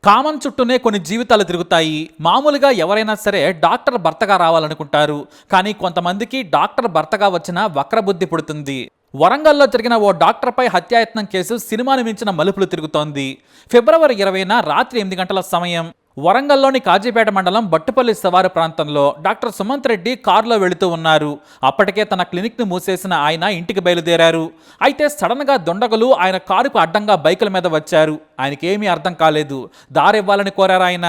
Common చుట్టూనే కొన్ని జీవితాలు తిరుగుతాయి. మామూలుగా ఎవరైనా సరే డాక్టర్ భర్తగా రావాలనుకుంటారు. కానీ కొంతమందికి డాక్టర్ భర్తగా వచ్చిన వక్రబుద్ధి పుడుతుంది. వరంగల్లో జరిగిన ఓ డాక్టర్పై హత్యాయత్నం కేసు సినిమాని మించిన మలుపులు తిరుగుతోంది. ఫిబ్రవరి 20న రాత్రి 8 గంటల సమయం వరంగల్లోని కాజీపేట మండలం బట్టుపల్లి శివారు ప్రాంతంలో డాక్టర్ సుమంత్ రెడ్డి కారులో వెళుతూ ఉన్నారు. అప్పటికే తన క్లినిక్ను మూసేసిన ఆయన ఇంటికి బయలుదేరారు. అయితే సడన్గా దుండగులు ఆయన కారుకు అడ్డంగా బైకుల మీద వచ్చారు. ఆయనకేమీ అర్థం కాలేదు. దారివ్వాలని కోరారు ఆయన.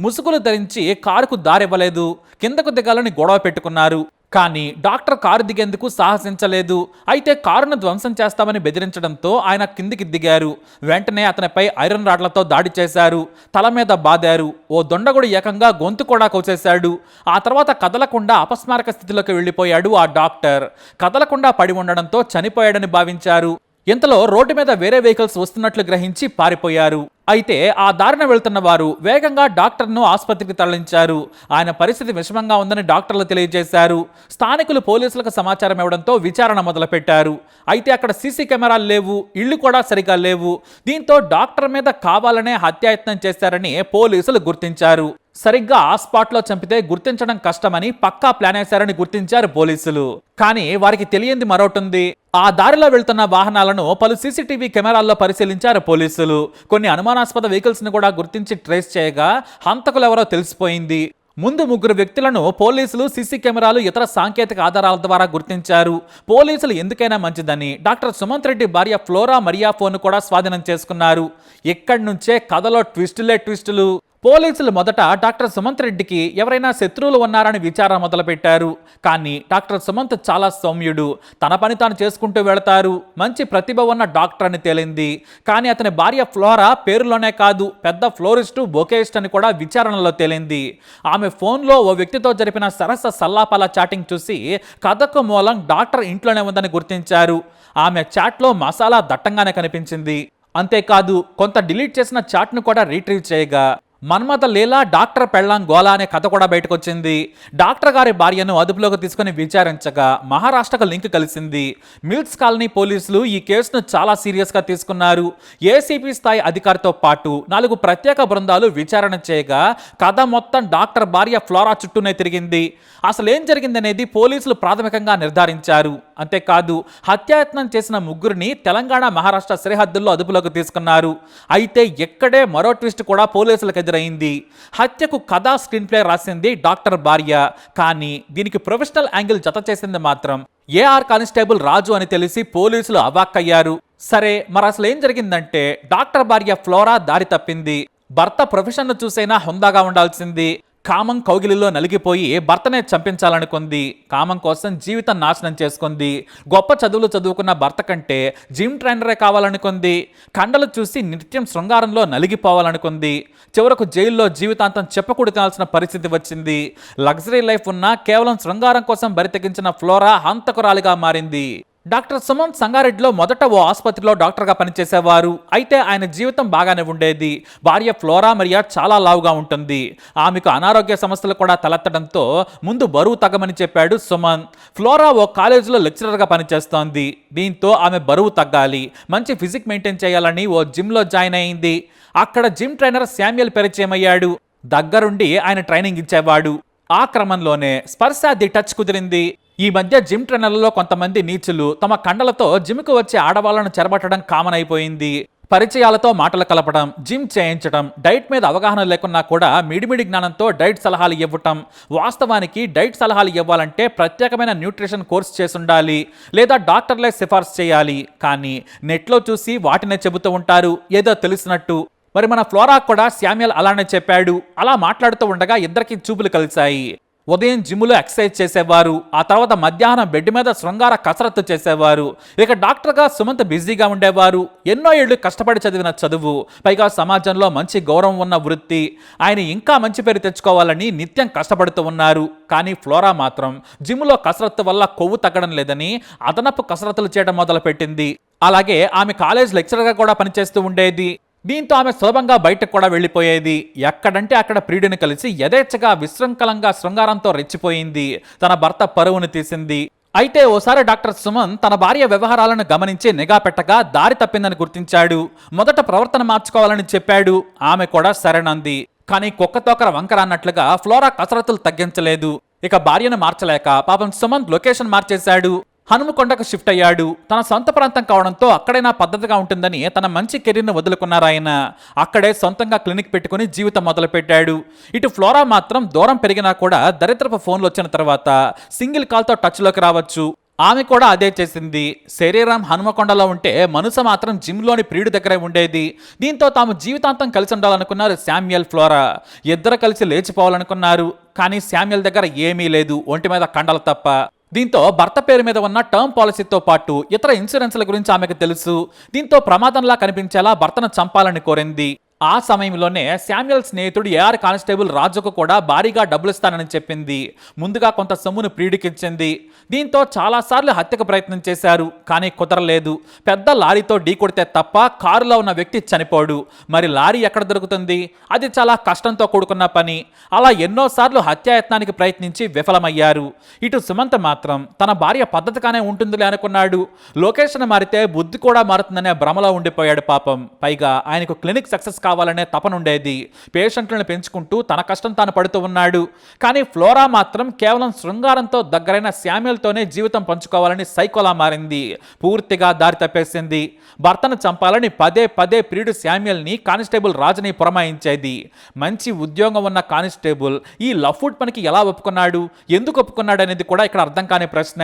ముసుగులు ధరించి కారుకు దారివ్వలేదు. కిందకు దిగాలని గొడవ పెట్టుకున్నారు. కానీ డాక్టర్ కారు దిగేందుకు సాహసించలేదు. అయితే కారును ధ్వంసం చేస్తామని బెదిరించడంతో ఆయన కిందికి దిగారు. వెంటనే అతనిపై ఐరన్ రాడ్లతో దాడి చేశారు. తల మీద బాదారు. ఓ దొండగుడు ఏకంగా గొంతు కూడా కోసేశాడు. ఆ తర్వాత కదలకుండా అపస్మారక స్థితిలోకి వెళ్లిపోయాడు ఆ డాక్టర్. కదలకుండా పడి ఉండడంతో చనిపోయాడని భావించారు. ఇంతలో రోడ్డు మీద వేరే వెహికల్స్ వస్తున్నట్లు గ్రహించి పారిపోయారు. అయితే ఆ దారిన వెళ్తున్న వారు వేగంగా డాక్టర్ను ఆసుపత్రికి తరలించారు. ఆయన పరిస్థితి విషమంగా ఉందని డాక్టర్లు తెలియజేశారు. స్థానికులు పోలీసులకు సమాచారం ఇవ్వడంతో విచారణ మొదలుపెట్టారు. అయితే అక్కడ సీసీ కెమెరాలు లేవు, ఇళ్లు కూడా సరిగా లేవు. దీంతో డాక్టర్ మీద కావాలనే హత్యాయత్నం చేశారని పోలీసులు గుర్తించారు. సరిగ్గా ఆ స్పాట్లో చంపితే గుర్తించడం కష్టమని పక్కా ప్లాన్ వేశారని గుర్తించారు పోలీసులు. కానీ వారికి తెలియంది మరొకటుంది. ఆ దారిలో వెళ్తున్న వాహనాలను పలు సీసీటీవీ కెమెరాల్లో పరిశీలించారు పోలీసులు. కొన్ని అనుమానాస్పద వెహికల్స్ ను కూడా గుర్తించి ట్రేస్ చేయగా హంతకులెవరో తెలిసిపోయింది. ముందు 3 వ్యక్తులను పోలీసులు సీసీ కెమెరాలు ఇతర సాంకేతిక ఆధారాల ద్వారా గుర్తించారు. పోలీసులు ఎందుకైనా మంచిదని డాక్టర్ సుమంత్ రెడ్డి భార్య ఫ్లోరా మరియా ఫోన్ కూడా స్వాధీనం చేసుకున్నారు. ఇక్కడి నుంచే కథలో ట్విస్టులు. పోలీసులు మొదట డాక్టర్ సుమంత్ రెడ్డికి ఎవరైనా శత్రువులు ఉన్నారని విచారణ మొదలుపెట్టారు. కానీ డాక్టర్ సుమంత్ చాలా సౌమ్యుడు. తన పని తాను చేసుకుంటూ వెళతారు. మంచి ప్రతిభ ఉన్న డాక్టర్ అని తేలింది. కానీ అతని భార్య ఫ్లోరా పేరులోనే కాదు, పెద్ద ఫ్లోరిస్టు, బొకేయిస్ట్ అని కూడా విచారణలో తేలింది. ఆమె ఫోన్లో ఓ వ్యక్తితో జరిపిన సరస సల్లాపాల చాటింగ్ చూసి కథకు మూలం డాక్టర్ ఇంట్లోనే ఉందని గుర్తించారు. ఆమె చాట్లో మసాలా దట్టంగానే కనిపించింది. అంతేకాదు కొంత డిలీట్ చేసిన చాట్ను కూడా రీట్రీవ్ చేయగా మన్మథ లీలా డాక్టర్ పెళ్ళాం గోలా అనే కథ కూడా బయటకొచ్చింది. డాక్టర్ గారి భార్యను అదుపులోకి తీసుకుని విచారించగా మహారాష్ట్రకు లింక్ కలిసింది. మిల్స్ కాలనీ పోలీసులు ఈ కేసును చాలా సీరియస్గా తీసుకున్నారు. ఏసీపీ స్థాయి అధికారితో పాటు 4 ప్రత్యేక బృందాలు విచారణ చేయగా కథ మొత్తం డాక్టర్ భార్య ఫ్లోరా చుట్టూనే తిరిగింది. అసలేం జరిగిందనేది పోలీసులు ప్రాథమికంగా నిర్ధారించారు. అంతేకాదు హత్యాయత్నం చేసిన 3 తెలంగాణ మహారాష్ట్ర సరిహద్దుల్లో అదుపులోకి తీసుకున్నారు. అయితే ఇక్కడే మరో ట్విస్ట్ కూడా పోలీసులకు ఎదురైంది. హత్యకు కథా స్క్రీన్ ప్లే రాసింది డాక్టర్ భార్య. కానీ దీనికి ప్రొఫెషనల్ యాంగిల్ జత చేసింది మాత్రం ఏఆర్ కానిస్టేబుల్ రాజు అని తెలిసి పోలీసులు అవాక్కయ్యారు. సరే, మరి అసలు ఏం జరిగిందంటే డాక్టర్ భార్య ఫ్లోరా దారి తప్పింది. భర్త ప్రొఫెషన్ను చూసైనా హుందాగా ఉండాల్సింది. కామం కౌగిలిలో నలిగిపోయి భర్తనే చంపించాలనుకుంది. కామం కోసం జీవితం నాశనం చేసుకుంది. గొప్ప చదువులు చదువుకున్న భర్త కంటే జిమ్ ట్రైనరే కావాలనుకుంది. కండలు చూసి నిత్యం శృంగారంలో నలిగిపోవాలనుకుంది. చివరకు జైల్లో జీవితాంతం చెప్పకూడదాల్సిన పరిస్థితి వచ్చింది. లగ్జరీ లైఫ్ ఉన్నా కేవలం శృంగారం కోసం బరితెగించిన ఫ్లోరా హంతకురాలిగా మారింది. డాక్టర్ సుమంత్ సంగారెడ్డిలో మొదట ఓ ఆసుపత్రిలో డాక్టర్గా పనిచేసేవారు. అయితే ఆయన జీవితం బాగానే ఉండేది. భార్య ఫ్లోరా మరియా చాలా లావుగా ఉంటుంది. ఆమెకు అనారోగ్య సమస్యలు కూడా తలెత్తడంతో ముందు బరువు తగ్గమని చెప్పాడు సుమంత్. ఫ్లోరా ఓ కాలేజీలో లెక్చరర్గా పనిచేస్తోంది. దీంతో ఆమె బరువు తగ్గాలి, మంచి ఫిజిక్ మెయింటైన్ చేయాలని ఓ జిమ్లో జాయిన్ అయింది. అక్కడ జిమ్ ట్రైనర్ శామ్యుయల్ పరిచయం అయ్యాడు. దగ్గరుండి ఆయన ట్రైనింగ్ ఇచ్చేవాడు. ఆ క్రమంలోనే స్పర్శ ది టచ్ కుదిరింది. ఈ మధ్య జిమ్ ట్రైనర్లలో కొంతమంది నీచులు తమ కండలతో జిమ్కు వచ్చే ఆడవాళ్లను చెరబట్టడం కామన్ అయిపోయింది. పరిచయాలతో మాటలు కలపడం, జిమ్ చేయించడం, డైట్ మీద అవగాహన లేకున్నా కూడా మిడిమిడి జ్ఞానంతో డైట్ సలహాలు ఇవ్వటం. వాస్తవానికి డైట్ సలహాలు ఇవ్వాలంటే ప్రత్యేకమైన న్యూట్రిషన్ కోర్స్ చేసి ఉండాలి, లేదా డాక్టర్లే సిఫార్సు చేయాలి. కానీ నెట్లో చూసి వాటినే చెబుతూ ఉంటారు ఏదో తెలిసినట్టు. మరి మన ఫ్లోరా కూడా శామ్యుయల్ అలానే చెప్పాడు. అలా మాట్లాడుతూ ఉండగా ఇద్దరికి చూపులు కలిశాయి. ఉదయం జిమ్లో ఎక్సర్సైజ్ చేసేవారు. ఆ తర్వాత మధ్యాహ్నం బెడ్ మీద శృంగార కసరత్తు చేసేవారు. ఇక డాక్టర్గా సుమంత్ బిజీగా ఉండేవారు. ఎన్నో ఏళ్లు కష్టపడి చదివిన చదువు, పైగా సమాజంలో మంచి గౌరవం ఉన్న వృత్తి. ఆయన ఇంకా మంచి పేరు తెచ్చుకోవాలని నిత్యం కష్టపడుతూ ఉన్నారు. కానీ ఫ్లోరా మాత్రం జిమ్లో కసరత్తు వల్ల కొవ్వు తగ్గడం లేదని అదనపు కసరత్తులు చేయడం మొదలుపెట్టింది. అలాగే ఆమె కాలేజ్ లెక్చరర్గా కూడా పనిచేస్తూ ఉండేది. దీంతో ఆమె సులభంగా బయటకు కూడా వెళ్లిపోయేది. ఎక్కడంటే అక్కడ ప్రియుడిని కలిసి యథేచ్ఛగా విశృంఖలంగా శృంగారంతో రెచ్చిపోయింది. తన భర్త పరువును తీసింది. అయితే ఓసారి డాక్టర్ సుమన్ తన భార్య వ్యవహారాలను గమనించి నిఘా పెట్టగా దారి తప్పిందని గుర్తించాడు. మొదట ప్రవర్తన మార్చుకోవాలని చెప్పాడు. ఆమె కూడా సరేనంది. కానీ కుక్కతోకర వంకర అన్నట్లుగా ఫ్లోరా కసరత్తులు తగ్గించలేదు. ఇక భార్యను మార్చలేక పాపం సుమన్ లొకేషన్ మార్చేశాడు. హనుమకొండకు షిఫ్ట్ అయ్యాడు. తన సొంత ప్రాంతం కావడంతో అక్కడైనా పద్ధతిగా ఉంటుందని తన మంచి కెరీర్ను వదులుకున్నారు ఆయన. అక్కడే సొంతంగా క్లినిక్ పెట్టుకుని జీవితం మొదలుపెట్టాడు. ఇటు ఫ్లోరా మాత్రం దూరం పెరిగినా కూడా దరిద్రపు ఫోన్లు వచ్చిన తర్వాత సింగిల్ కాల్తో టచ్లోకి రావచ్చు. ఆమె కూడా అదే చేసింది. శరీరం హనుమకొండలో ఉంటే మనసు మాత్రం జిమ్లోని ప్రియుడి దగ్గరే ఉండేది. దీంతో తాము జీవితాంతం కలిసి ఉండాలనుకున్నారు శామ్యుయల్, ఫ్లోరా. ఇద్దరు కలిసి లేచిపోవాలనుకున్నారు. కానీ శామ్యుయల్ దగ్గర ఏమీ లేదు, ఒంటి మీద కండలు తప్ప. దీంతో భర్త పేరు మీద ఉన్న టర్మ్ పాలసీతో పాటు ఇతర ఇన్సూరెన్స్ల గురించి ఆమెకు తెలుసు. దీంతో ప్రమాదంలా కనిపించేలా భర్తను చంపాలని కోరింది. ఆ సమయంలోనే శామ్యుయల్ స్నేహితుడు ఏఆర్ కానిస్టేబుల్ రాజుకు కూడా భారీగా డబ్బులిస్తానని చెప్పింది. ముందుగా కొంత సొమ్మును ప్రియుడికిచ్చింది. దీంతో చాలాసార్లు హత్యకు ప్రయత్నం చేశారు, కానీ కుదరలేదు. పెద్ద లారీతో ఢీకొడితే తప్ప కారులో ఉన్న వ్యక్తి చనిపోడు. మరి లారీ ఎక్కడ దొరుకుతుంది? అది చాలా కష్టంతో కూడుకున్న పని. అలా ఎన్నోసార్లు హత్యాయత్నానికి ప్రయత్నించి విఫలమయ్యారు. ఇటు సుమంత్ మాత్రం తన భార్య పద్ధతిగానే ఉంటుందిలే అనుకున్నాడు. లొకేషన్ మారితే బుద్ధి కూడా మారుతుందనే భ్రమలో ఉండిపోయాడు పాపం. పైగా ఆయనకు క్లినిక్ సక్సెస్ కావాలనే తపనుండేది. పేషెంట్లను పెంచుకుంటూ తన కష్టం తాను పడుతూ ఉన్నాడు. కానీ ఫ్లోరా మాత్రం కేవలం శృంగారంతో దగ్గరైన శామ్యుయల్తోనే జీవితం పంచుకోవాలని సైకోలా మారింది. పూర్తిగా దారి తప్పేసింది. భర్తను చంపాలని పదే పదే ప్రియుడు శామ్యుయల్ని కానిస్టేబుల్ రాజుని పురమాయించేది. మంచి ఉద్యోగం ఉన్న కానిస్టేబుల్ ఈ లఫ్వుడ్ పనికి ఎలా ఒప్పుకున్నాడు, ఎందుకు ఒప్పుకున్నాడు అనేది కూడా ఇక్కడ అర్థం కాని ప్రశ్న.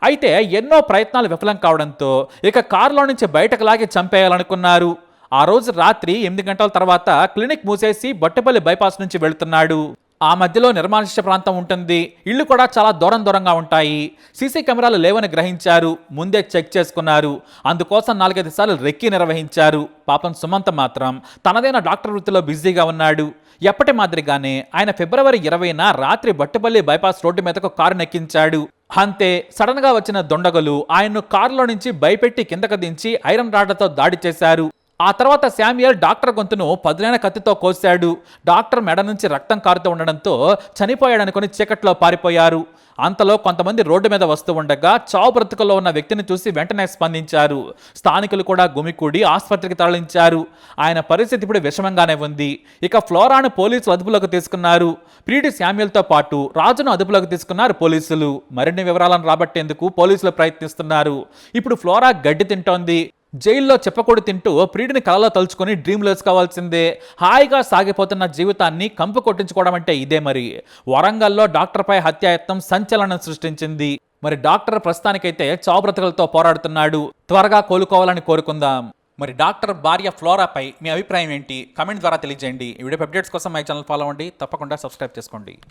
అయితే ఎన్నో ప్రయత్నాలు విఫలం కావడంతో ఇక కారులో నుంచి బయటకు లాగి చంపేయాలనుకున్నారు. ఆ రోజు రాత్రి 8 గంటల తర్వాత క్లినిక్ మూసేసి బొట్టపల్లి బైపాస్ నుంచి వెళుతున్నాడు. ఆ మధ్యలో నిర్మానుష్య ప్రాంతం ఉంటుంది. ఇళ్ళు కూడా చాలా దూరంగా ఉంటాయి. సీసీ కెమెరాలు లేవని గ్రహించారు. ముందే చెక్ చేసుకున్నారు. అందుకోసం 4-5 సార్లు రెక్కి నిర్వహించారు. పాపం సుమంత్ మాత్రం తనదైన డాక్టర్ వృత్తిలో బిజీగా ఉన్నాడు. ఎప్పటి మాదిరిగానే ఆయన ఫిబ్రవరి 20న రాత్రి బొట్టపల్లి బైపాస్ రోడ్డు మీదకు కారు నెక్కించాడు. అంతే, సడన్ గా వచ్చిన దొండగలు ఆయన్ను కారులో నుంచి భయపెట్టి కిందకు దించి ఐరన్ రాడ్లతో దాడి చేశారు. ఆ తర్వాత శామ్యుయల్ డాక్టర్ గొంతును పదునైన కత్తితో కోశాడు. డాక్టర్ మెడ నుంచి రక్తం కారుతూ ఉండడంతో చనిపోయాడనుకుని చీకట్లో పారిపోయారు. అంతలో కొంతమంది రోడ్డు మీద వస్తూ ఉండగా చావు బ్రతుకుల్లో ఉన్న వ్యక్తిని చూసి వెంటనే స్పందించారు. స్థానికులు కూడా గుమికూడి ఆసుపత్రికి తరలించారు. ఆయన పరిస్థితి ఇప్పుడు విషమంగానే ఉంది. ఇక ఫ్లోరాను పోలీసులు అదుపులోకి తీసుకున్నారు. ప్రియుడి శామ్యుయల్తో పాటు రాజును అదుపులోకి తీసుకున్నారు పోలీసులు. మరిన్ని వివరాలను రాబట్టేందుకు పోలీసులు ప్రయత్నిస్తున్నారు. ఇప్పుడు ఫ్లోరా గడ్డి తింటోంది. జైల్లో చెప్పకూడదు తింటూ ప్రియుడిని కలలో తలుచుకొని డ్రీమ్లు వేసుకోవాల్సిందే. హాయిగా సాగిపోతున్న జీవితాన్ని కంపు కొట్టించుకోవడం అంటే ఇదే. మరి వరంగల్లో డాక్టర్పై హత్యాయత్నం సంచలనం సృష్టించింది. మరి డాక్టర్ ప్రస్తుతానికైతే చావు బ్రతుకులతో పోరాడుతున్నాడు. త్వరగా కోలుకోవాలని కోరుకుందాం. మరి డాక్టర్ భార్య ఫ్లోరాపై మీ అభిప్రాయం ఏంటి? కమెంట్ ద్వారా తెలియజేయండి. ఈ వీడియో అప్డేట్స్ కోసం మై ఛానల్ ఫాలో అవ్వండి. తప్పకుండా సబ్స్క్రైబ్ చేసుకోండి.